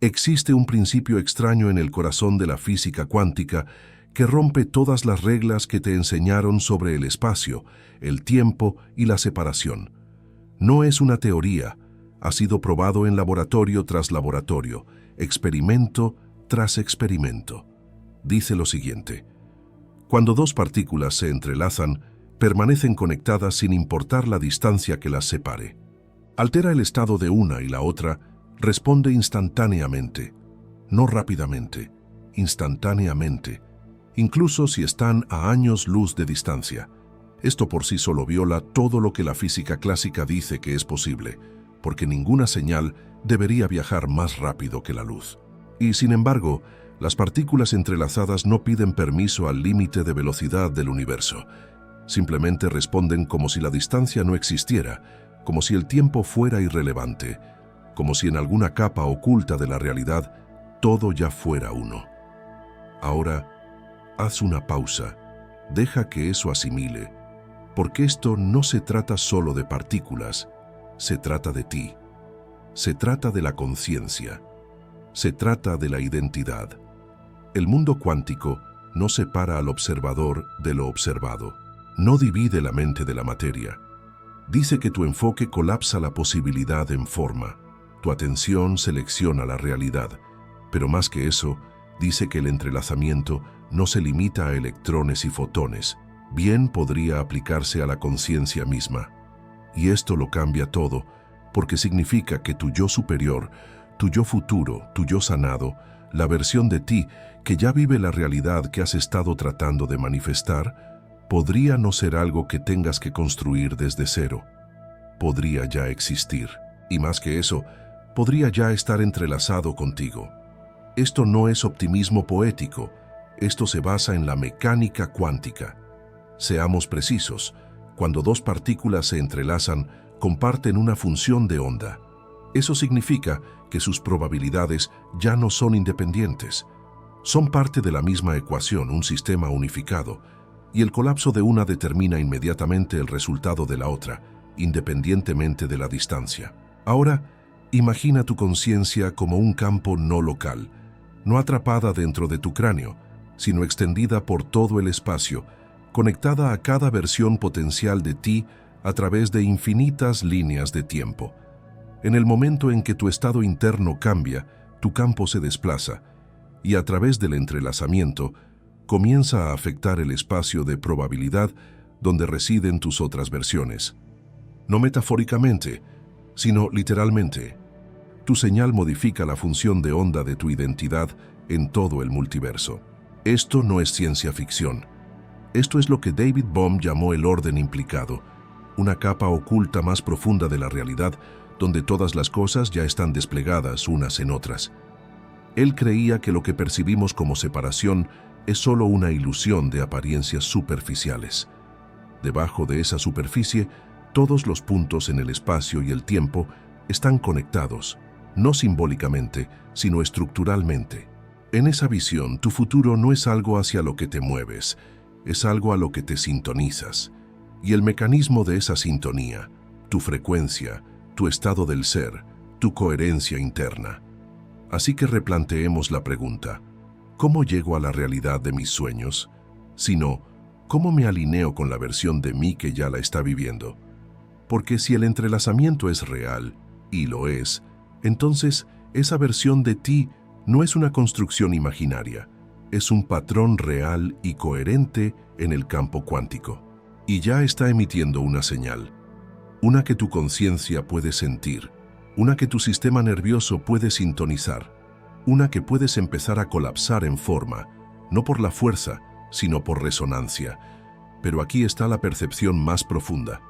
Existe un principio extraño en el corazón de la física cuántica que rompe todas las reglas que te enseñaron sobre el espacio, el tiempo y la separación. No es una teoría, ha sido probado en laboratorio tras laboratorio, experimento tras experimento. Dice lo siguiente: cuando dos partículas se entrelazan, permanecen conectadas sin importar la distancia que las separe. Altera el estado de una y la otra, responde instantáneamente, no rápidamente, instantáneamente, incluso si están a años luz de distancia. Esto por sí solo viola todo lo que la física clásica dice que es posible, porque ninguna señal debería viajar más rápido que la luz. Y sin embargo, las partículas entrelazadas no piden permiso al límite de velocidad del universo. Simplemente responden como si la distancia no existiera, como si el tiempo fuera irrelevante, como si en alguna capa oculta de la realidad todo ya fuera uno. Ahora, haz una pausa, deja que eso asimile, porque esto no se trata solo de partículas, se trata de ti, se trata de la conciencia, se trata de la identidad. El mundo cuántico no separa al observador de lo observado, no divide la mente de la materia. Dice que tu enfoque colapsa la posibilidad en forma, tu atención selecciona la realidad, pero más que eso, dice que el entrelazamiento no se limita a electrones y fotones, bien podría aplicarse a la conciencia misma. Y esto lo cambia todo, porque significa que tu yo superior, tu yo futuro, tu yo sanado, la versión de ti que ya vive la realidad que has estado tratando de manifestar, podría no ser algo que tengas que construir desde cero. Podría ya existir. Y más que eso, podría ya estar entrelazado contigo. Esto no es optimismo poético, esto se basa en la mecánica cuántica. Seamos precisos, cuando dos partículas se entrelazan, comparten una función de onda. Eso significa que sus probabilidades ya no son independientes. Son parte de la misma ecuación, un sistema unificado, y el colapso de una determina inmediatamente el resultado de la otra, independientemente de la distancia. Ahora, imagina tu conciencia como un campo no local, no atrapada dentro de tu cráneo, sino extendida por todo el espacio, conectada a cada versión potencial de ti a través de infinitas líneas de tiempo. En el momento en que tu estado interno cambia, tu campo se desplaza, y a través del entrelazamiento, comienza a afectar el espacio de probabilidad donde residen tus otras versiones. No metafóricamente, sino literalmente. Tu señal modifica la función de onda de tu identidad en todo el multiverso. Esto no es ciencia ficción. Esto es lo que David Bohm llamó el orden implicado, una capa oculta más profunda de la realidad donde todas las cosas ya están desplegadas unas en otras. Él creía que lo que percibimos como separación es solo una ilusión de apariencias superficiales. Debajo de esa superficie, todos los puntos en el espacio y el tiempo están conectados, no simbólicamente, sino estructuralmente. En esa visión, tu futuro no es algo hacia lo que te mueves, es algo a lo que te sintonizas. Y el mecanismo de esa sintonía, tu frecuencia, tu estado del ser, tu coherencia interna. Así que replanteemos la pregunta: ¿cómo llego a la realidad de mis sueños? Sino, ¿cómo me alineo con la versión de mí que ya la está viviendo? Porque si el entrelazamiento es real, y lo es, entonces esa versión de ti no es una construcción imaginaria, es un patrón real y coherente en el campo cuántico. Y ya está emitiendo una señal, una que tu conciencia puede sentir, una que tu sistema nervioso puede sintonizar, una que puedes empezar a colapsar en forma, no por la fuerza, sino por resonancia. Pero aquí está la percepción más profunda.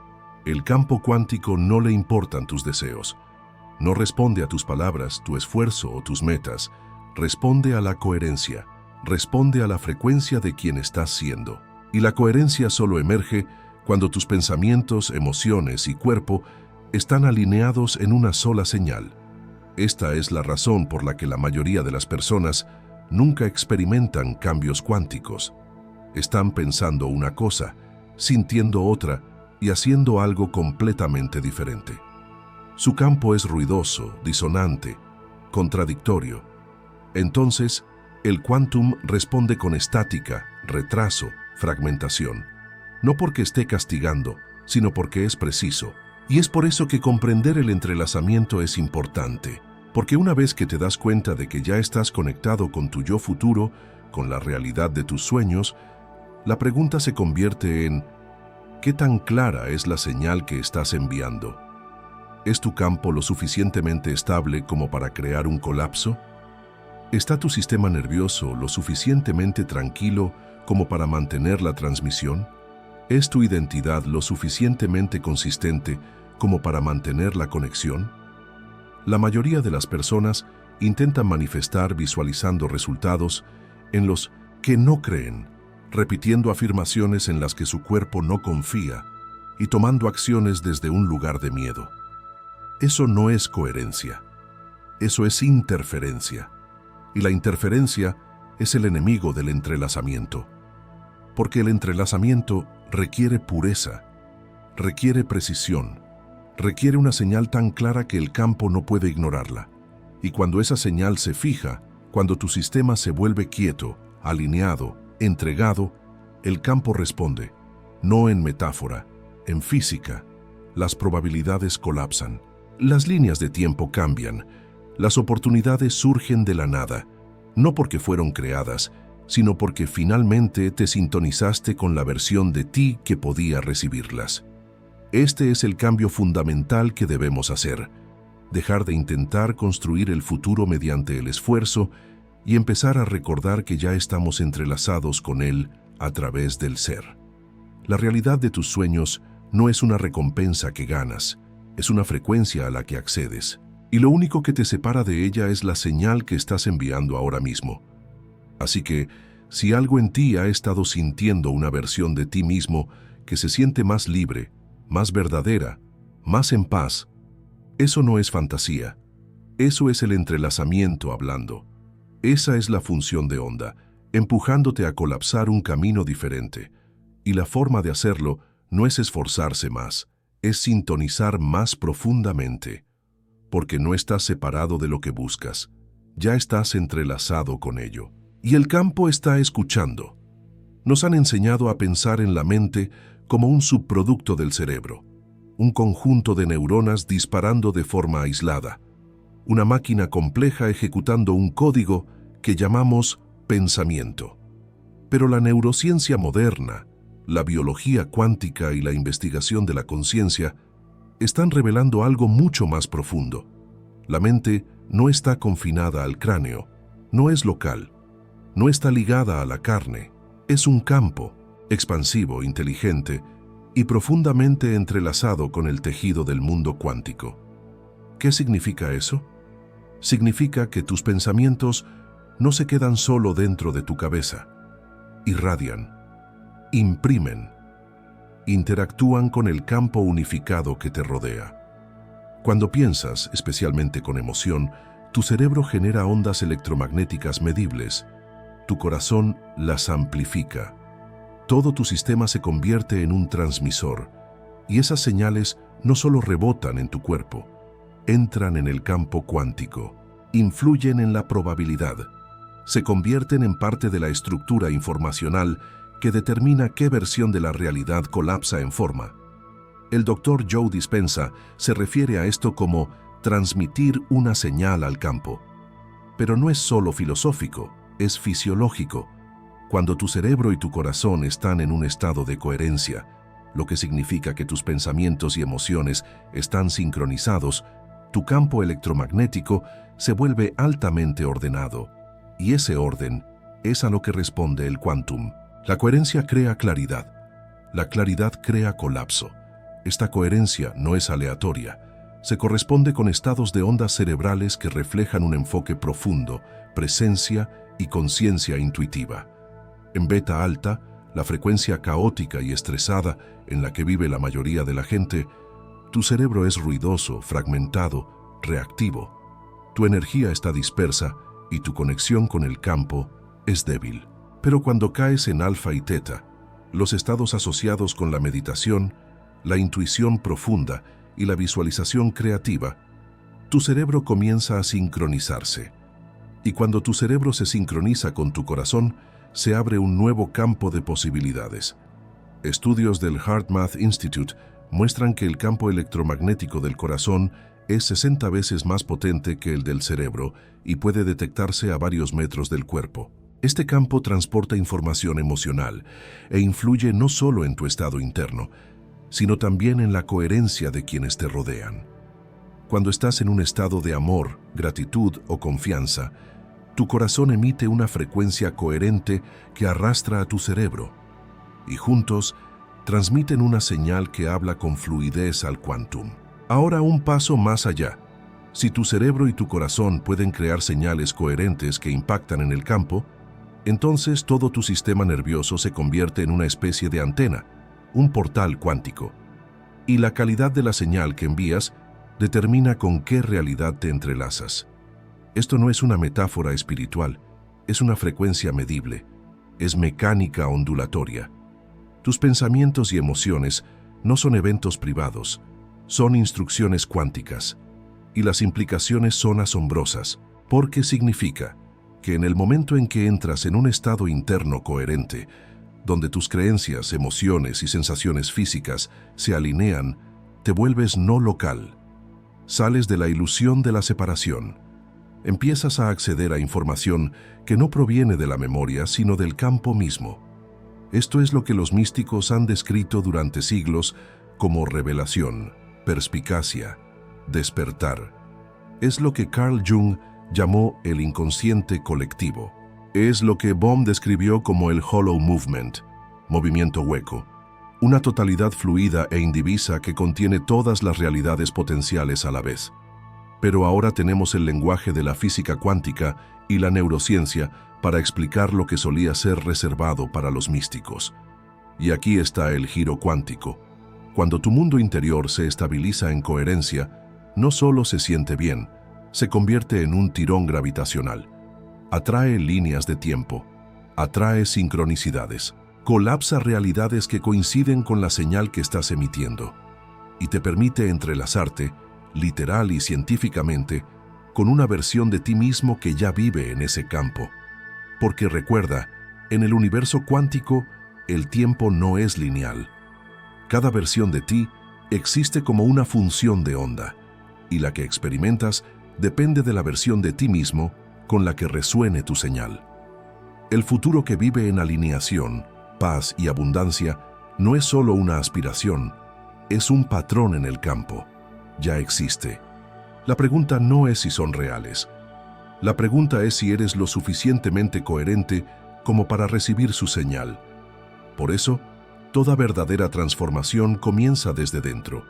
El campo cuántico no le importan tus deseos. No responde a tus palabras, tu esfuerzo o tus metas. Responde a la coherencia. Responde a la frecuencia de quien estás siendo. Y la coherencia solo emerge cuando tus pensamientos, emociones y cuerpo están alineados en una sola señal. Esta es la razón por la que la mayoría de las personas nunca experimentan cambios cuánticos. Están pensando una cosa, sintiendo otra y haciendo algo completamente diferente. Su campo es ruidoso, disonante, contradictorio. Entonces, el quantum responde con estática, retraso, fragmentación. No porque esté castigando, sino porque es preciso. Y es por eso que comprender el entrelazamiento es importante. Porque una vez que te das cuenta de que ya estás conectado con tu yo futuro, con la realidad de tus sueños, la pregunta se convierte en ¿qué tan clara es la señal que estás enviando? ¿Es tu campo lo suficientemente estable como para crear un colapso? ¿Está tu sistema nervioso lo suficientemente tranquilo como para mantener la transmisión? ¿Es tu identidad lo suficientemente consistente como para mantener la conexión? La mayoría de las personas intentan manifestar visualizando resultados en los que no creen, repitiendo afirmaciones en las que su cuerpo no confía y tomando acciones desde un lugar de miedo. Eso no es coherencia, eso es interferencia. Y la interferencia es el enemigo del entrelazamiento. Porque el entrelazamiento requiere pureza, requiere precisión, requiere una señal tan clara que el campo no puede ignorarla. Y cuando esa señal se fija, cuando tu sistema se vuelve quieto, alineado, entregado, el campo responde, no en metáfora, en física. Las probabilidades colapsan, las líneas de tiempo cambian, las oportunidades surgen de la nada, no porque fueron creadas, sino porque finalmente te sintonizaste con la versión de ti que podía recibirlas. Este es el cambio fundamental que debemos hacer, dejar de intentar construir el futuro mediante el esfuerzo y empezar a recordar que ya estamos entrelazados con él a través del ser. La realidad de tus sueños no es una recompensa que ganas, es una frecuencia a la que accedes. Y lo único que te separa de ella es la señal que estás enviando ahora mismo. Así que, si algo en ti ha estado sintiendo una versión de ti mismo que se siente más libre, más verdadera, más en paz, eso no es fantasía. Eso es el entrelazamiento hablando. Esa es la función de onda, empujándote a colapsar un camino diferente. Y la forma de hacerlo no es esforzarse más, es sintonizar más profundamente. Porque no estás separado de lo que buscas, ya estás entrelazado con ello. Y el campo está escuchando. Nos han enseñado a pensar en la mente como un subproducto del cerebro, un conjunto de neuronas disparando de forma aislada, una máquina compleja ejecutando un código que llamamos pensamiento. Pero la neurociencia moderna, la biología cuántica y la investigación de la conciencia están revelando algo mucho más profundo. La mente no está confinada al cráneo, no es local, no está ligada a la carne, es un campo expansivo, inteligente y profundamente entrelazado con el tejido del mundo cuántico. ¿Qué significa eso? Significa que tus pensamientos no se quedan solo dentro de tu cabeza, irradian, imprimen, interactúan con el campo unificado que te rodea. Cuando piensas, especialmente con emoción, tu cerebro genera ondas electromagnéticas medibles. Tu corazón las amplifica. Todo tu sistema se convierte en un transmisor, y esas señales no solo rebotan en tu cuerpo, entran en el campo cuántico, influyen en la probabilidad, se convierten en parte de la estructura informacional que determina qué versión de la realidad colapsa en forma. El Dr. Joe Dispenza se refiere a esto como transmitir una señal al campo. Pero no es solo filosófico, es fisiológico. Cuando tu cerebro y tu corazón están en un estado de coherencia, lo que significa que tus pensamientos y emociones están sincronizados, tu campo electromagnético se vuelve altamente ordenado. Y ese orden es a lo que responde el quantum. La coherencia crea claridad. La claridad crea colapso. Esta coherencia no es aleatoria. Se corresponde con estados de ondas cerebrales que reflejan un enfoque profundo, presencia y conciencia intuitiva. En beta alta, la frecuencia caótica y estresada en la que vive la mayoría de la gente, tu cerebro es ruidoso, fragmentado, reactivo. Tu energía está dispersa y tu conexión con el campo es débil. Pero cuando caes en alfa y teta, los estados asociados con la meditación, la intuición profunda y la visualización creativa, tu cerebro comienza a sincronizarse. Y cuando tu cerebro se sincroniza con tu corazón, se abre un nuevo campo de posibilidades. Estudios del HeartMath Institute muestran que el campo electromagnético del corazón es 60 veces más potente que el del cerebro y puede detectarse a varios metros del cuerpo. Este campo transporta información emocional e influye no solo en tu estado interno, sino también en la coherencia de quienes te rodean. Cuando estás en un estado de amor, gratitud o confianza, tu corazón emite una frecuencia coherente que arrastra a tu cerebro, y juntos transmiten una señal que habla con fluidez al quantum. Ahora un paso más allá. Si tu cerebro y tu corazón pueden crear señales coherentes que impactan en el campo, entonces todo tu sistema nervioso se convierte en una especie de antena, un portal cuántico. Y la calidad de la señal que envías determina con qué realidad te entrelazas. Esto no es una metáfora espiritual, es una frecuencia medible, es mecánica ondulatoria. Tus pensamientos y emociones no son eventos privados, son instrucciones cuánticas. Y las implicaciones son asombrosas, porque significa que en el momento en que entras en un estado interno coherente, donde tus creencias, emociones y sensaciones físicas se alinean, te vuelves no local. Sales de la ilusión de la separación. Empiezas a acceder a información que no proviene de la memoria, sino del campo mismo. Esto es lo que los místicos han descrito durante siglos como revelación, perspicacia, despertar. Es lo que Carl Jung llamó el inconsciente colectivo. Es lo que Bohm describió como el Hollow Movement, movimiento hueco, una totalidad fluida e indivisa que contiene todas las realidades potenciales a la vez. Pero ahora tenemos el lenguaje de la física cuántica y la neurociencia para explicar lo que solía ser reservado para los místicos. Y aquí está el giro cuántico. Cuando tu mundo interior se estabiliza en coherencia, no solo se siente bien, se convierte en un tirón gravitacional. Atrae líneas de tiempo, atrae sincronicidades, colapsa realidades que coinciden con la señal que estás emitiendo y te permite entrelazarte, literal y científicamente, con una versión de ti mismo que ya vive en ese campo. Porque recuerda, en el universo cuántico, el tiempo no es lineal. Cada versión de ti existe como una función de onda, y la que experimentas depende de la versión de ti mismo con la que resuene tu señal. El futuro que vive en alineación, paz y abundancia no es solo una aspiración, es un patrón en el campo. Ya existe. La pregunta no es si son reales. La pregunta es si eres lo suficientemente coherente como para recibir su señal. Por eso, toda verdadera transformación comienza desde dentro,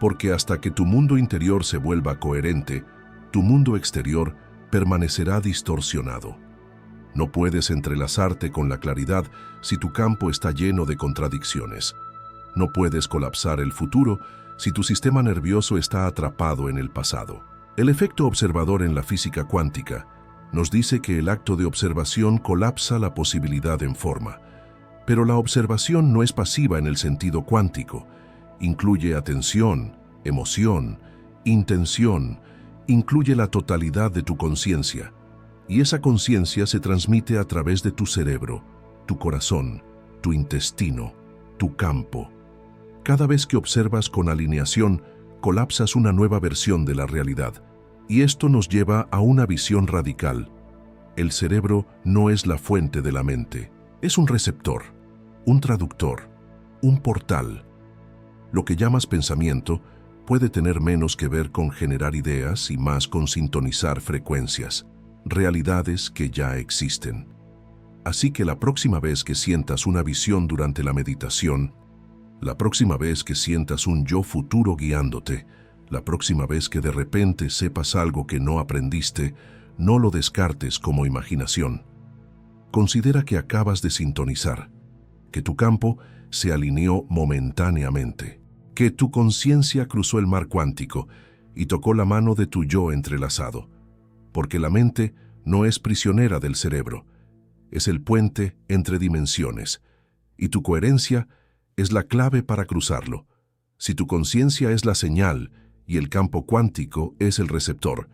porque hasta que tu mundo interior se vuelva coherente, tu mundo exterior permanecerá distorsionado. No puedes entrelazarte con la claridad si tu campo está lleno de contradicciones. No puedes colapsar el futuro si tu sistema nervioso está atrapado en el pasado. El efecto observador en la física cuántica nos dice que el acto de observación colapsa la posibilidad en forma. Pero la observación no es pasiva en el sentido cuántico. Incluye atención, emoción, intención, incluye la totalidad de tu conciencia. Y esa conciencia se transmite a través de tu cerebro, tu corazón, tu intestino, tu campo. Cada vez que observas con alineación, colapsas una nueva versión de la realidad. Y esto nos lleva a una visión radical. El cerebro no es la fuente de la mente, es un receptor, un traductor, un portal. Lo que llamas pensamiento puede tener menos que ver con generar ideas y más con sintonizar frecuencias, realidades que ya existen. Así que la próxima vez que sientas una visión durante la meditación, la próxima vez que sientas un yo futuro guiándote, la próxima vez que de repente sepas algo que no aprendiste, no lo descartes como imaginación. Considera que acabas de sintonizar, que tu campo se alineó momentáneamente, que tu conciencia cruzó el mar cuántico y tocó la mano de tu yo entrelazado, porque la mente no es prisionera del cerebro, es el puente entre dimensiones, y tu coherencia es la clave para cruzarlo. Si tu conciencia es la señal y el campo cuántico es el receptor.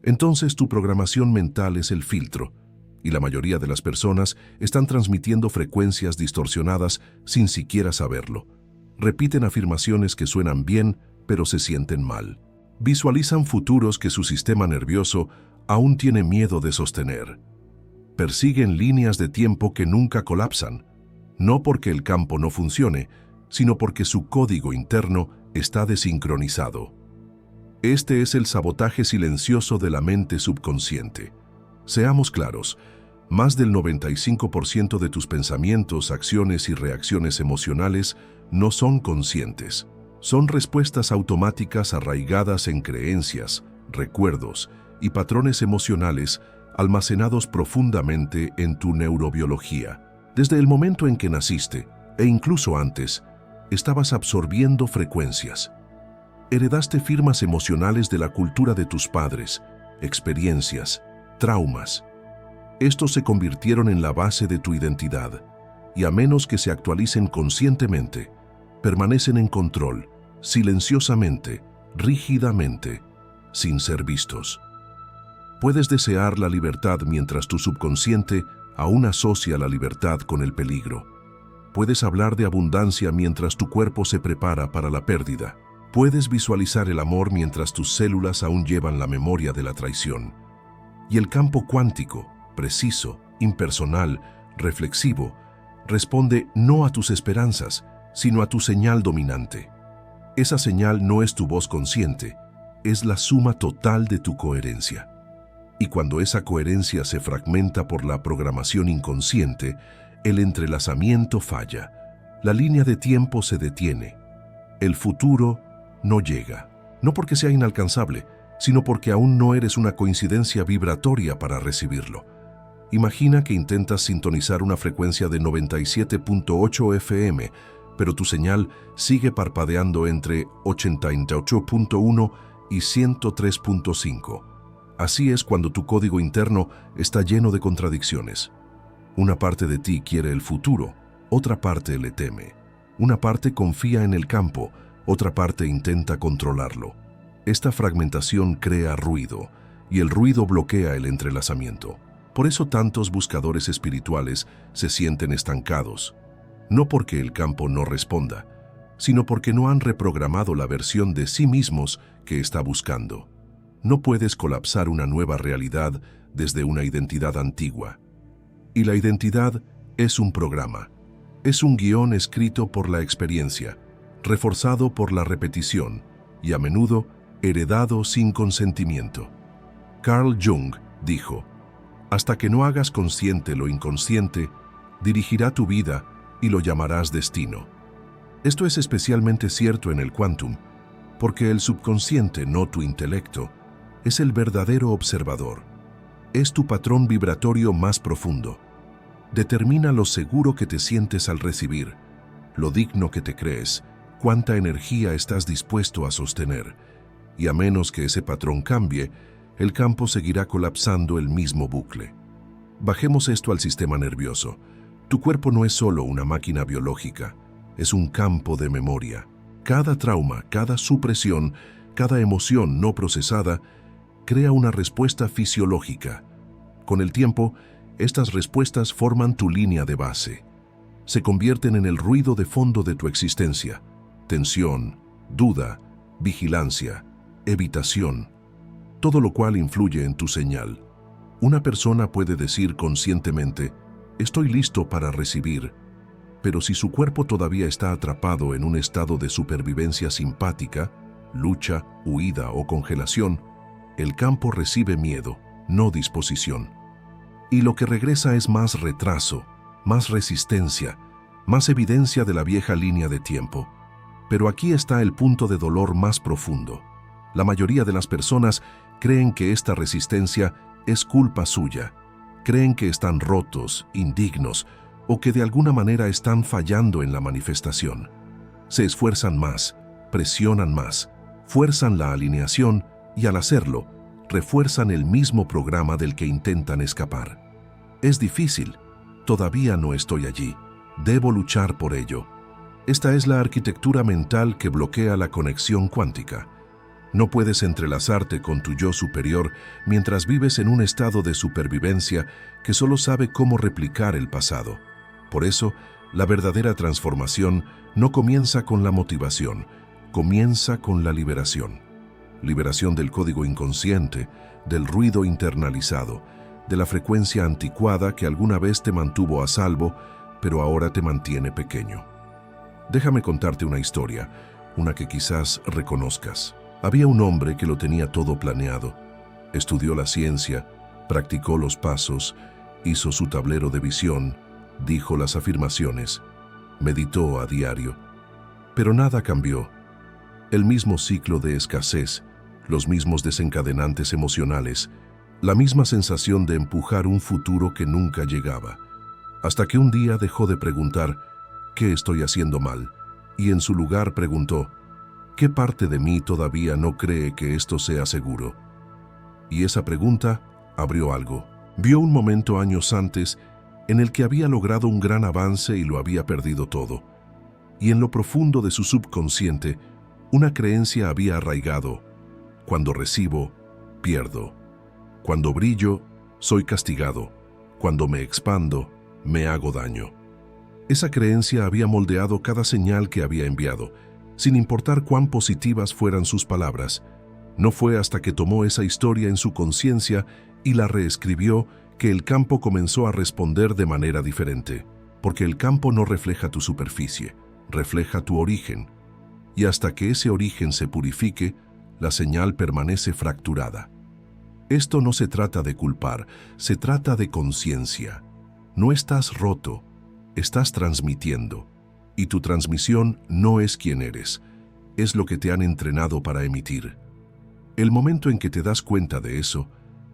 Entonces tu programación mental es el filtro, y la mayoría de las personas están transmitiendo frecuencias distorsionadas sin siquiera saberlo. Repiten afirmaciones que suenan bien, pero se sienten mal. Visualizan futuros que su sistema nervioso aún tiene miedo de sostener. Persiguen líneas de tiempo que nunca colapsan, no porque el campo no funcione, sino porque su código interno está desincronizado. Este es el sabotaje silencioso de la mente subconsciente. Seamos claros, más del 95% de tus pensamientos, acciones y reacciones emocionales no son conscientes. Son respuestas automáticas arraigadas en creencias, recuerdos y patrones emocionales almacenados profundamente en tu neurobiología. Desde el momento en que naciste, e incluso antes, estabas absorbiendo frecuencias. Heredaste firmas emocionales de la cultura de tus padres, experiencias, traumas. Estos se convirtieron en la base de tu identidad, y a menos que se actualicen conscientemente, permanecen en control, silenciosamente, rígidamente, sin ser vistos. Puedes desear la libertad mientras tu subconsciente aún asocia la libertad con el peligro. Puedes hablar de abundancia mientras tu cuerpo se prepara para la pérdida. Puedes visualizar el amor mientras tus células aún llevan la memoria de la traición. Y el campo cuántico, preciso, impersonal, reflexivo, responde no a tus esperanzas, sino a tu señal dominante. Esa señal no es tu voz consciente, es la suma total de tu coherencia. Y cuando esa coherencia se fragmenta por la programación inconsciente, el entrelazamiento falla, la línea de tiempo se detiene, el futuro no llega, no porque sea inalcanzable, sino porque aún no eres una coincidencia vibratoria para recibirlo. Imagina que intentas sintonizar una frecuencia de 97.8 FM, pero tu señal sigue parpadeando entre 88.1 y 103.5. Así es cuando tu código interno está lleno de contradicciones. Una parte de ti quiere el futuro, otra parte le teme. Una parte confía en el campo, otra parte intenta controlarlo. Esta fragmentación crea ruido, y el ruido bloquea el entrelazamiento. Por eso tantos buscadores espirituales se sienten estancados, no porque el campo no responda, sino porque no han reprogramado la versión de sí mismos que está buscando. No puedes colapsar una nueva realidad desde una identidad antigua. Y la identidad es un programa. Es un guión escrito por la experiencia, reforzado por la repetición y a menudo heredado sin consentimiento. Carl Jung dijo, hasta que no hagas consciente lo inconsciente, dirigirá tu vida y lo llamarás destino. Esto es especialmente cierto en el quantum, porque el subconsciente, no tu intelecto, es el verdadero observador. Es tu patrón vibratorio más profundo. Determina lo seguro que te sientes al recibir, lo digno que te crees, cuánta energía estás dispuesto a sostener, y a menos que ese patrón cambie, el campo seguirá colapsando el mismo bucle. Bajemos esto al sistema nervioso. Tu cuerpo no es solo una máquina biológica, es un campo de memoria. Cada trauma, cada supresión, cada emoción no procesada crea una respuesta fisiológica. Con el tiempo, estas respuestas forman tu línea de base. Se convierten en el ruido de fondo de tu existencia. Tensión, duda, vigilancia, evitación. Todo lo cual influye en tu señal. Una persona puede decir conscientemente, estoy listo para recibir, pero si su cuerpo todavía está atrapado en un estado de supervivencia simpática, lucha, huida o congelación, el campo recibe miedo, no disposición. Y lo que regresa es más retraso, más resistencia, más evidencia de la vieja línea de tiempo. Pero aquí está el punto de dolor más profundo. La mayoría de las personas creen que esta resistencia es culpa suya. Creen que están rotos, indignos, o que de alguna manera están fallando en la manifestación. Se esfuerzan más, presionan más, fuerzan la alineación y al hacerlo, refuerzan el mismo programa del que intentan escapar. Es difícil, todavía no estoy allí, debo luchar por ello. Esta es la arquitectura mental que bloquea la conexión cuántica. No puedes entrelazarte con tu yo superior mientras vives en un estado de supervivencia que solo sabe cómo replicar el pasado. Por eso, la verdadera transformación no comienza con la motivación, comienza con la liberación. Liberación del código inconsciente, del ruido internalizado, de la frecuencia anticuada que alguna vez te mantuvo a salvo, pero ahora te mantiene pequeño. Déjame contarte una historia, una que quizás reconozcas. Había un hombre que lo tenía todo planeado. Estudió la ciencia, practicó los pasos, hizo su tablero de visión, dijo las afirmaciones, meditó a diario. Pero nada cambió. El mismo ciclo de escasez, los mismos desencadenantes emocionales, la misma sensación de empujar un futuro que nunca llegaba. Hasta que un día dejó de preguntar, ¿qué estoy haciendo mal? Y en su lugar preguntó, ¿qué parte de mí todavía no cree que esto sea seguro? Y esa pregunta abrió algo. Vio un momento años antes en el que había logrado un gran avance y lo había perdido todo. Y en lo profundo de su subconsciente, una creencia había arraigado. Cuando recibo, pierdo. Cuando brillo, soy castigado. Cuando me expando, me hago daño. Esa creencia había moldeado cada señal que había enviado, sin importar cuán positivas fueran sus palabras. No fue hasta que tomó esa historia en su conciencia y la reescribió que el campo comenzó a responder de manera diferente, porque el campo no refleja tu superficie, refleja tu origen. Y hasta que ese origen se purifique, la señal permanece fracturada. Esto no se trata de culpar, se trata de conciencia. No estás roto, estás transmitiendo. Y tu transmisión no es quien eres, es lo que te han entrenado para emitir. El momento en que te das cuenta de eso,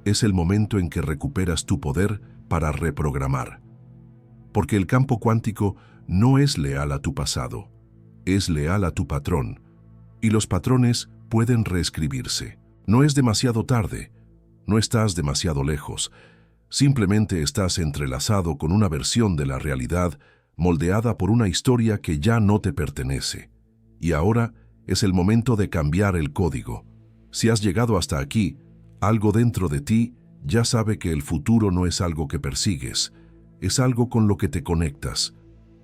es el momento en que recuperas tu poder para reprogramar. Porque el campo cuántico no es leal a tu pasado, es leal a tu patrón, y los patrones pueden reescribirse. No es demasiado tarde, no estás demasiado lejos, simplemente estás entrelazado con una versión de la realidad moldeada por una historia que ya no te pertenece. Y ahora es el momento de cambiar el código. Si has llegado hasta aquí, algo dentro de ti ya sabe que el futuro no es algo que persigues, es algo con lo que te conectas.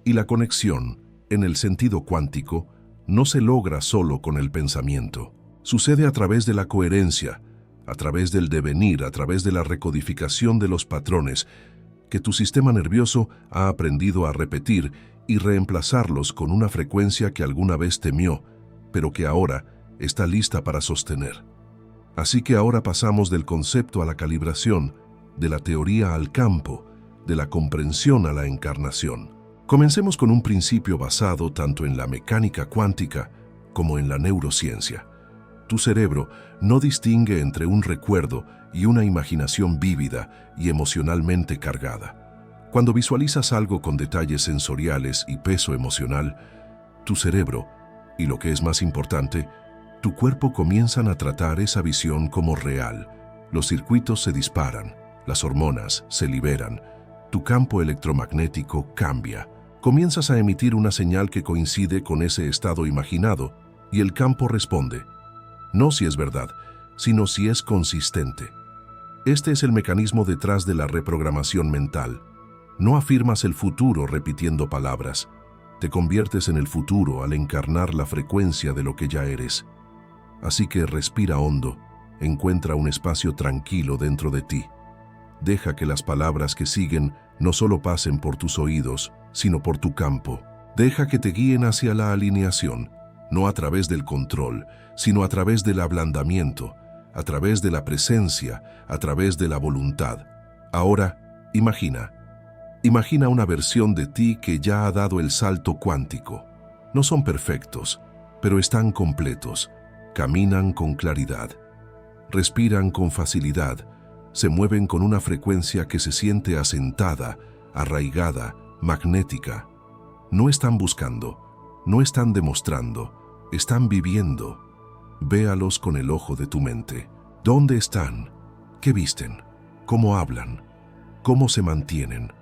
Y la conexión, en el sentido cuántico, no se logra solo con el pensamiento. Sucede a través de la coherencia, a través del devenir, a través de la recodificación de los patrones que tu sistema nervioso ha aprendido a repetir y reemplazarlos con una frecuencia que alguna vez temió, pero que ahora está lista para sostener. Así que ahora pasamos del concepto a la calibración, de la teoría al campo, de la comprensión a la encarnación. Comencemos con un principio basado tanto en la mecánica cuántica como en la neurociencia. Tu cerebro no distingue entre un recuerdo y una imaginación vívida y emocionalmente cargada. Cuando visualizas algo con detalles sensoriales y peso emocional, tu cerebro, y lo que es más importante, tu cuerpo comienzan a tratar esa visión como real. Los circuitos se disparan, las hormonas se liberan, tu campo electromagnético cambia. Comienzas a emitir una señal que coincide con ese estado imaginado y el campo responde. No si es verdad, sino si es consistente. Este es el mecanismo detrás de la reprogramación mental. No afirmas el futuro repitiendo palabras. Te conviertes en el futuro al encarnar la frecuencia de lo que ya eres. Así que respira hondo, encuentra un espacio tranquilo dentro de ti. Deja que las palabras que siguen no solo pasen por tus oídos, sino por tu campo. Deja que te guíen hacia la alineación, no a través del control, sino a través del ablandamiento, a través de la presencia, a través de la voluntad. Ahora, imagina una versión de ti que ya ha dado el salto cuántico. No son perfectos, pero están completos. Caminan con claridad, respiran con facilidad, se mueven con una frecuencia que se siente asentada, arraigada, magnética. No están buscando, no están demostrando, están viviendo. Véalos con el ojo de tu mente. ¿Dónde están? ¿Qué visten? ¿Cómo hablan? ¿Cómo se mantienen?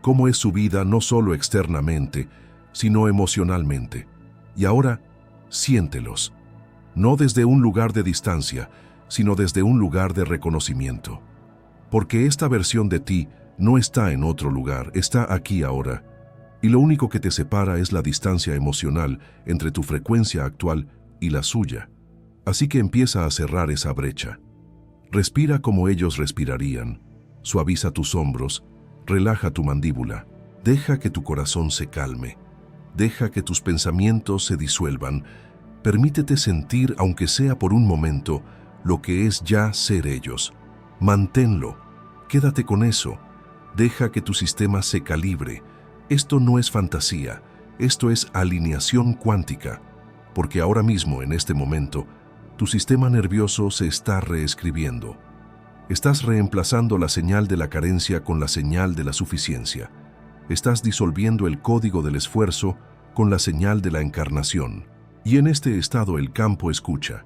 ¿Cómo es su vida no solo externamente, sino emocionalmente? Y ahora, siéntelos. no desde un lugar de distancia, sino desde un lugar de reconocimiento. Porque esta versión de ti no está en otro lugar, está aquí ahora. Y lo único que te separa es la distancia emocional entre tu frecuencia actual y la suya. Así que empieza a cerrar esa brecha. Respira como ellos respirarían. Suaviza tus hombros, relaja tu mandíbula. Deja que tu corazón se calme. Deja que tus pensamientos se disuelvan. Permítete sentir, aunque sea por un momento, lo que es ya ser ellos. Manténlo. Quédate con eso. Deja que tu sistema se calibre. Esto no es fantasía. Esto es alineación cuántica. Porque ahora mismo, en este momento, tu sistema nervioso se está reescribiendo. Estás reemplazando la señal de la carencia con la señal de la suficiencia. Estás disolviendo el código del esfuerzo con la señal de la encarnación. Y en este estado el campo escucha.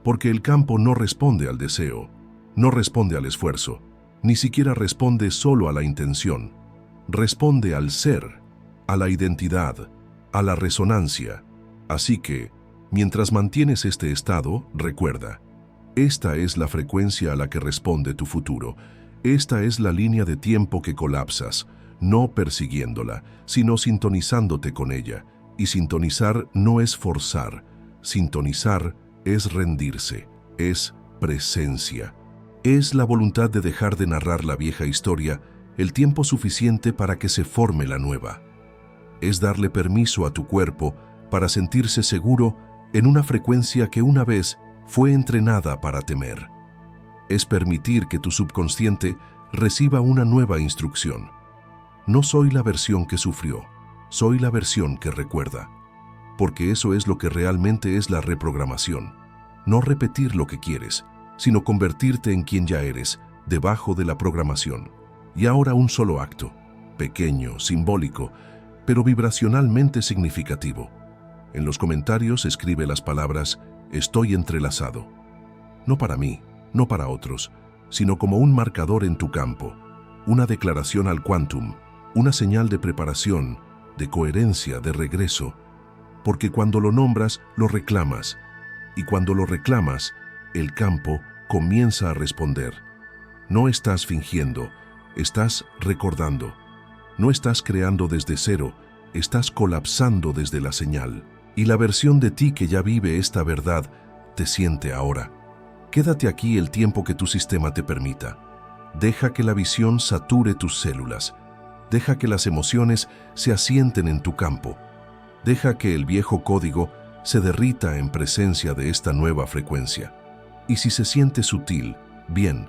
Porque el campo no responde al deseo, no responde al esfuerzo, ni siquiera responde solo a la intención. Responde al ser, a la identidad, a la resonancia. Así que, mientras mantienes este estado, recuerda, esta es la frecuencia a la que responde tu futuro. Esta es la línea de tiempo que colapsas, no persiguiéndola, sino sintonizándote con ella. Y sintonizar no es forzar, sintonizar es rendirse, es presencia. Es la voluntad de dejar de narrar la vieja historia el tiempo suficiente para que se forme la nueva. Es darle permiso a tu cuerpo para sentirse seguro en una frecuencia que una vez fue entrenada para temer. Es permitir que tu subconsciente reciba una nueva instrucción. No soy la versión que sufrió, soy la versión que recuerda. Porque eso es lo que realmente es la reprogramación. No repetir lo que quieres, sino convertirte en quien ya eres, debajo de la programación. Y ahora un solo acto, pequeño, simbólico, pero vibracionalmente significativo. En los comentarios escribe las palabras «Estoy entrelazado». No para mí, no para otros, sino como un marcador en tu campo, una declaración al quantum, una señal de preparación, de coherencia, de regreso. Porque cuando lo nombras, lo reclamas. Y cuando lo reclamas, el campo comienza a responder. No estás fingiendo, estás recordando. No estás creando desde cero, estás colapsando desde la señal. Y la versión de ti que ya vive esta verdad te siente ahora. Quédate aquí el tiempo que tu sistema te permita. Deja que la visión sature tus células. Deja que las emociones se asienten en tu campo. Deja que el viejo código se derrita en presencia de esta nueva frecuencia. Y si se siente sutil, bien,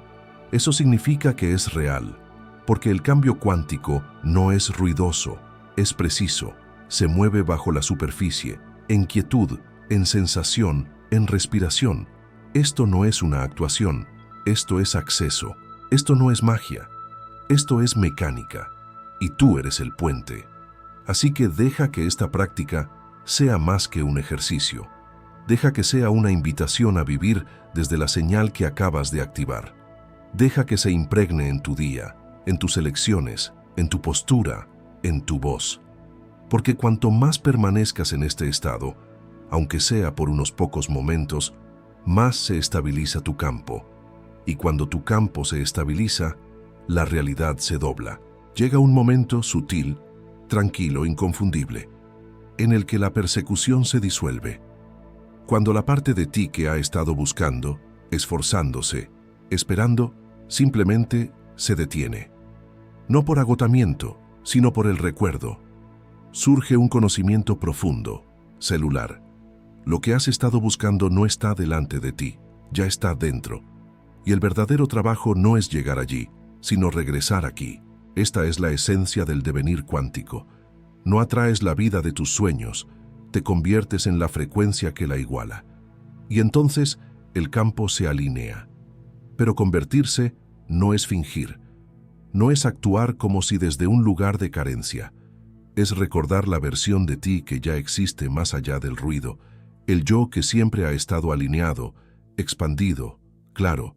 eso significa que es real, porque el cambio cuántico no es ruidoso, es preciso, se mueve bajo la superficie, en quietud, en sensación, en respiración. Esto no es una actuación, esto es acceso, esto no es magia, esto es mecánica, y tú eres el puente. Así que deja que esta práctica sea más que un ejercicio. Deja que sea una invitación a vivir desde la señal que acabas de activar. Deja que se impregne en tu día, en tus elecciones, en tu postura, en tu voz. Porque cuanto más permanezcas en este estado, aunque sea por unos pocos momentos, más se estabiliza tu campo. Y cuando tu campo se estabiliza, la realidad se dobla. Llega un momento sutil, tranquilo, inconfundible, en el que la persecución se disuelve. Cuando la parte de ti que ha estado buscando, esforzándose, esperando, simplemente se detiene. No por agotamiento, sino por el recuerdo. Surge un conocimiento profundo, celular. Lo que has estado buscando no está delante de ti, ya está dentro. Y el verdadero trabajo no es llegar allí, sino regresar aquí. Esta es la esencia del devenir cuántico. No atraes la vida de tus sueños, te conviertes en la frecuencia que la iguala. Y entonces el campo se alinea. Pero convertirse no es fingir, no es actuar como si desde un lugar de carencia. Es recordar la versión de ti que ya existe más allá del ruido, el yo que siempre ha estado alineado, expandido. Claro,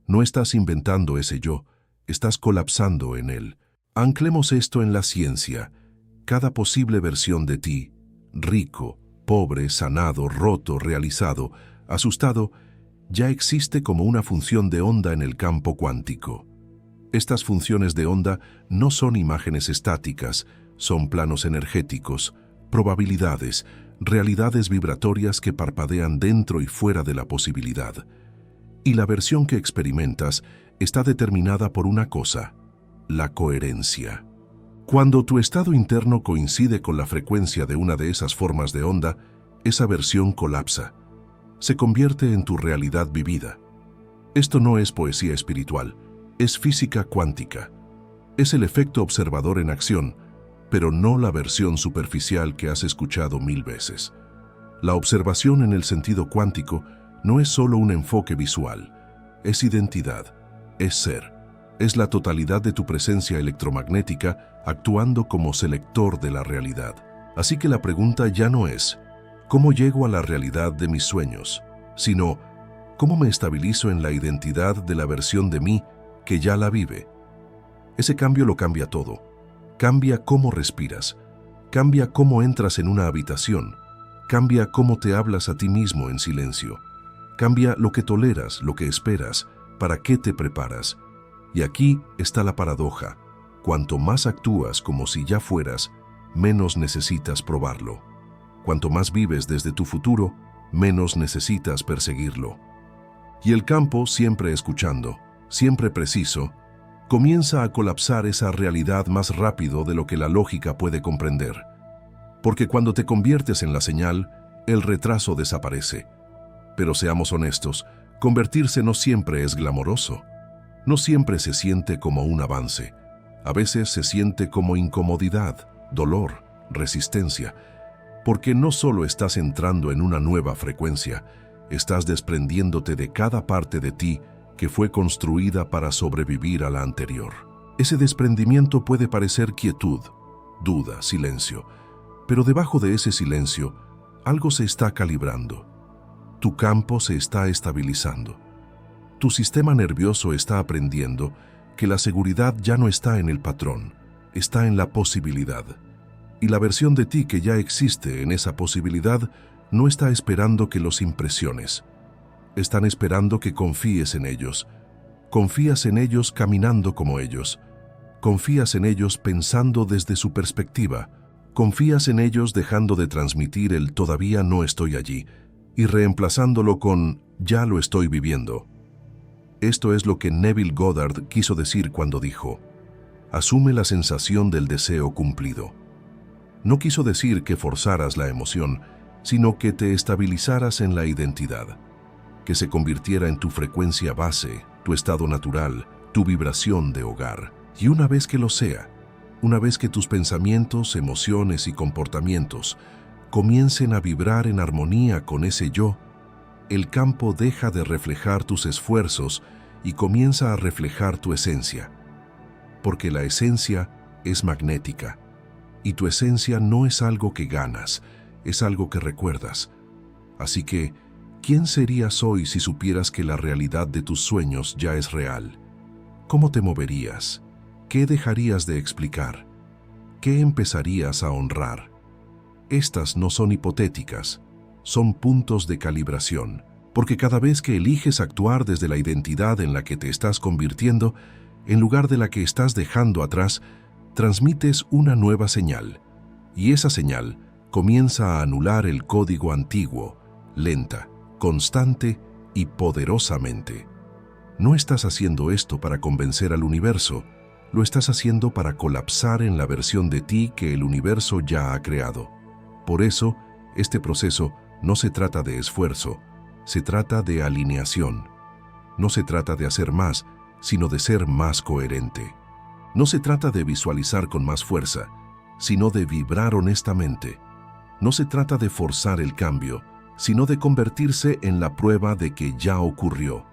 no estás inventando ese yo, estás colapsando en él. Anclemos esto en la ciencia. Cada posible versión de ti, rico, pobre, sanado, roto, realizado, asustado, ya existe como una función de onda en el campo cuántico. Estas funciones de onda no son imágenes estáticas, son planos energéticos, probabilidades, realidades vibratorias que parpadean dentro y fuera de la posibilidad. Y la versión que experimentas está determinada por una cosa: la coherencia. Cuando tu estado interno coincide con la frecuencia de una de esas formas de onda, esa versión colapsa. Se convierte en tu realidad vivida. Esto no es poesía espiritual, es física cuántica. Es el efecto observador en acción, pero no la versión superficial que has escuchado 1000 veces. La observación en el sentido cuántico no es solo un enfoque visual, es identidad, es ser, es la totalidad de tu presencia electromagnética actuando como selector de la realidad. Así que la pregunta ya no es ¿cómo llego a la realidad de mis sueños?, sino ¿cómo me estabilizo en la identidad de la versión de mí que ya la vive? Ese cambio lo cambia todo. Cambia cómo respiras, cambia cómo entras en una habitación, cambia cómo te hablas a ti mismo en silencio, cambia lo que toleras, lo que esperas, para qué te preparas. Y aquí está la paradoja: cuanto más actúas como si ya fueras, menos necesitas probarlo. Cuanto más vives desde tu futuro, menos necesitas perseguirlo. Y el campo, siempre escuchando, siempre preciso, comienza a colapsar esa realidad más rápido de lo que la lógica puede comprender. Porque cuando te conviertes en la señal, el retraso desaparece. Pero seamos honestos, convertirse no siempre es glamoroso. No siempre se siente como un avance. A veces se siente como incomodidad, dolor, resistencia. Porque no solo estás entrando en una nueva frecuencia, estás desprendiéndote de cada parte de ti que fue construida para sobrevivir a la anterior. Ese desprendimiento puede parecer quietud, duda, silencio, pero debajo de ese silencio, algo se está calibrando. Tu campo se está estabilizando. Tu sistema nervioso está aprendiendo que la seguridad ya no está en el patrón, está en la posibilidad. Y la versión de ti que ya existe en esa posibilidad no está esperando que los impresiones. Están esperando que confíes en ellos. Confías en ellos caminando como ellos. Confías en ellos pensando desde su perspectiva. Confías en ellos dejando de transmitir el todavía no estoy allí y reemplazándolo con ya lo estoy viviendo. Esto es lo que Neville Goddard quiso decir cuando dijo: asume la sensación del deseo cumplido. No quiso decir que forzaras la emoción, sino que te estabilizaras en la identidad, que se convirtiera en tu frecuencia base, tu estado natural, tu vibración de hogar. Y una vez que lo sea, una vez que tus pensamientos, emociones y comportamientos comiencen a vibrar en armonía con ese yo, el campo deja de reflejar tus esfuerzos y comienza a reflejar tu esencia. Porque la esencia es magnética. Y tu esencia no es algo que ganas, es algo que recuerdas. Así que, ¿quién serías hoy si supieras que la realidad de tus sueños ya es real? ¿Cómo te moverías? ¿Qué dejarías de explicar? ¿Qué empezarías a honrar? Estas no son hipotéticas, son puntos de calibración, porque cada vez que eliges actuar desde la identidad en la que te estás convirtiendo, en lugar de la que estás dejando atrás, transmites una nueva señal, y esa señal comienza a anular el código antiguo, lenta, constante y poderosamente. No estás haciendo esto para convencer al universo, lo estás haciendo para colapsar en la versión de ti que el universo ya ha creado. Por eso, este proceso no se trata de esfuerzo, se trata de alineación. No se trata de hacer más, sino de ser más coherente. No se trata de visualizar con más fuerza, sino de vibrar honestamente. No se trata de forzar el cambio, sino de convertirse en la prueba de que ya ocurrió.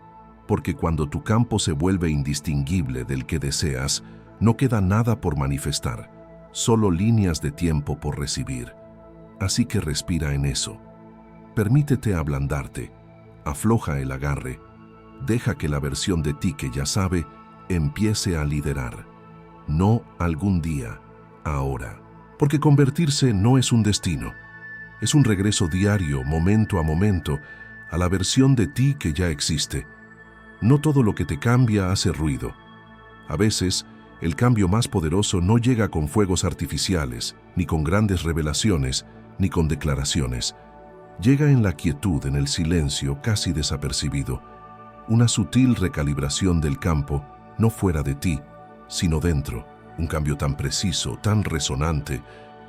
Porque cuando tu campo se vuelve indistinguible del que deseas, no queda nada por manifestar, solo líneas de tiempo por recibir. Así que respira en eso. Permítete ablandarte, afloja el agarre, deja que la versión de ti que ya sabe empiece a liderar. No algún día, ahora. Porque convertirse no es un destino, es un regreso diario, momento a momento, a la versión de ti que ya existe. No todo lo que te cambia hace ruido. A veces, el cambio más poderoso no llega con fuegos artificiales, ni con grandes revelaciones, ni con declaraciones. Llega en la quietud, en el silencio, casi desapercibido. Una sutil recalibración del campo, no fuera de ti, sino dentro. Un cambio tan preciso, tan resonante,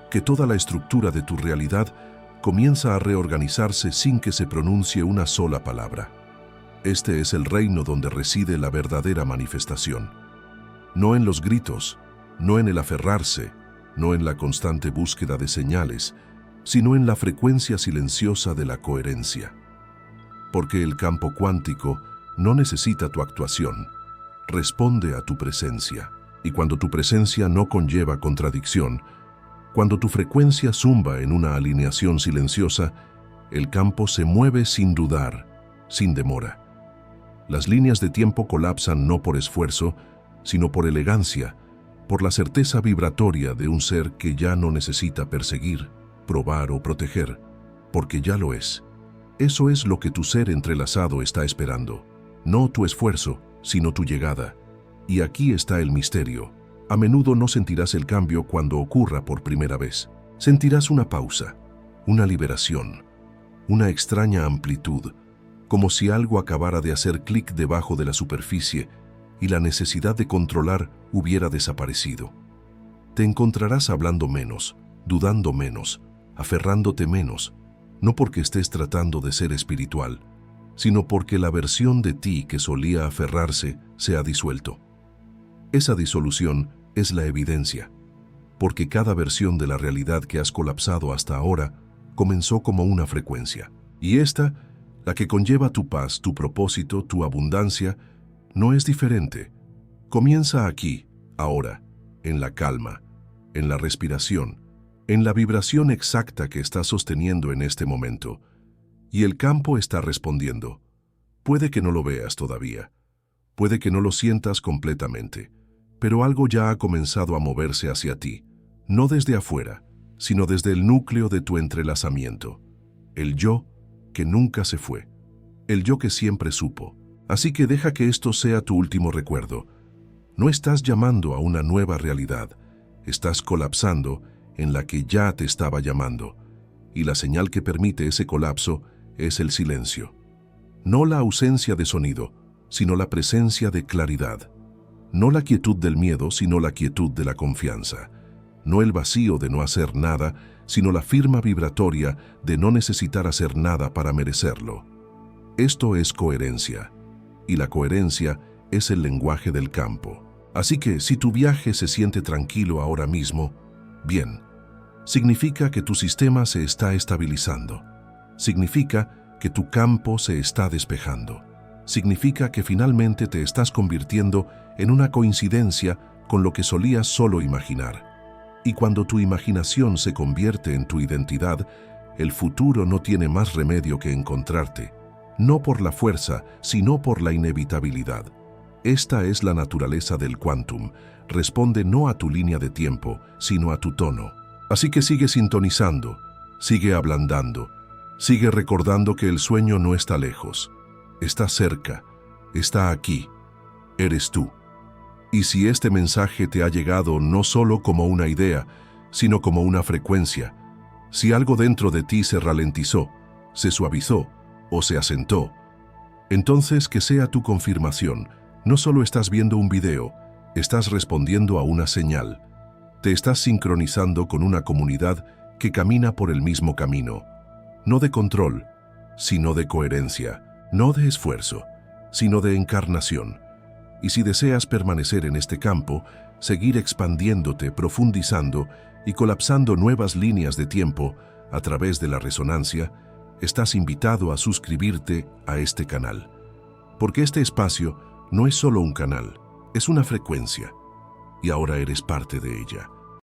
que toda la estructura de tu realidad comienza a reorganizarse sin que se pronuncie una sola palabra. Este es el reino donde reside la verdadera manifestación. No en los gritos, no en el aferrarse, no en la constante búsqueda de señales, sino en la frecuencia silenciosa de la coherencia. Porque el campo cuántico no necesita tu actuación, responde a tu presencia. Y cuando tu presencia no conlleva contradicción, cuando tu frecuencia zumba en una alineación silenciosa, el campo se mueve sin dudar, sin demora. Las líneas de tiempo colapsan no por esfuerzo, sino por elegancia, por la certeza vibratoria de un ser que ya no necesita perseguir, probar o proteger, porque ya lo es. Eso es lo que tu ser entrelazado está esperando. No tu esfuerzo, sino tu llegada. Y aquí está el misterio. A menudo no sentirás el cambio cuando ocurra por primera vez. Sentirás una pausa, una liberación, una extraña amplitud, como si algo acabara de hacer clic debajo de la superficie y la necesidad de controlar hubiera desaparecido. Te encontrarás hablando menos, dudando menos, aferrándote menos, no porque estés tratando de ser espiritual, sino porque la versión de ti que solía aferrarse se ha disuelto. Esa disolución es la evidencia, porque cada versión de la realidad que has colapsado hasta ahora comenzó como una frecuencia. Y esta, la que conlleva tu paz, tu propósito, tu abundancia, no es diferente. Comienza aquí, ahora, en la calma, en la respiración, en la vibración exacta que estás sosteniendo en este momento. Y el campo está respondiendo. Puede que no lo veas todavía, puede que no lo sientas completamente, pero algo ya ha comenzado a moverse hacia ti, no desde afuera, sino desde el núcleo de tu entrelazamiento. El yo que nunca se fue, el yo que siempre supo. Así que deja que esto sea tu último recuerdo. No estás llamando a una nueva realidad, estás colapsando en la que ya te estaba llamando, y la señal que permite ese colapso es el silencio. No la ausencia de sonido, sino la presencia de claridad. No la quietud del miedo, sino la quietud de la confianza. No el vacío de no hacer nada, sino la firma vibratoria de no necesitar hacer nada para merecerlo. Esto es coherencia, y la coherencia es el lenguaje del campo. Así que si tu viaje se siente tranquilo ahora mismo, bien, significa que tu sistema se está estabilizando. Significa que tu campo se está despejando. Significa que finalmente te estás convirtiendo en una coincidencia con lo que solías solo imaginar. Y cuando tu imaginación se convierte en tu identidad, el futuro no tiene más remedio que encontrarte, no por la fuerza, sino por la inevitabilidad. Esta es la naturaleza del quantum. Responde no a tu línea de tiempo, sino a tu tono. Así que sigue sintonizando, sigue ablandando, sigue recordando que el sueño no está lejos. Está cerca, está aquí, eres tú. Y si este mensaje te ha llegado no solo como una idea, sino como una frecuencia, si algo dentro de ti se ralentizó, se suavizó o se asentó, entonces que sea tu confirmación. No solo estás viendo un video, estás respondiendo a una señal. Te estás sincronizando con una comunidad que camina por el mismo camino, no de control, sino de coherencia. No de esfuerzo, sino de encarnación. Y si deseas permanecer en este campo, seguir expandiéndote, profundizando y colapsando nuevas líneas de tiempo a través de la resonancia, estás invitado a suscribirte a este canal. Porque este espacio no es solo un canal, es una frecuencia, y ahora eres parte de ella.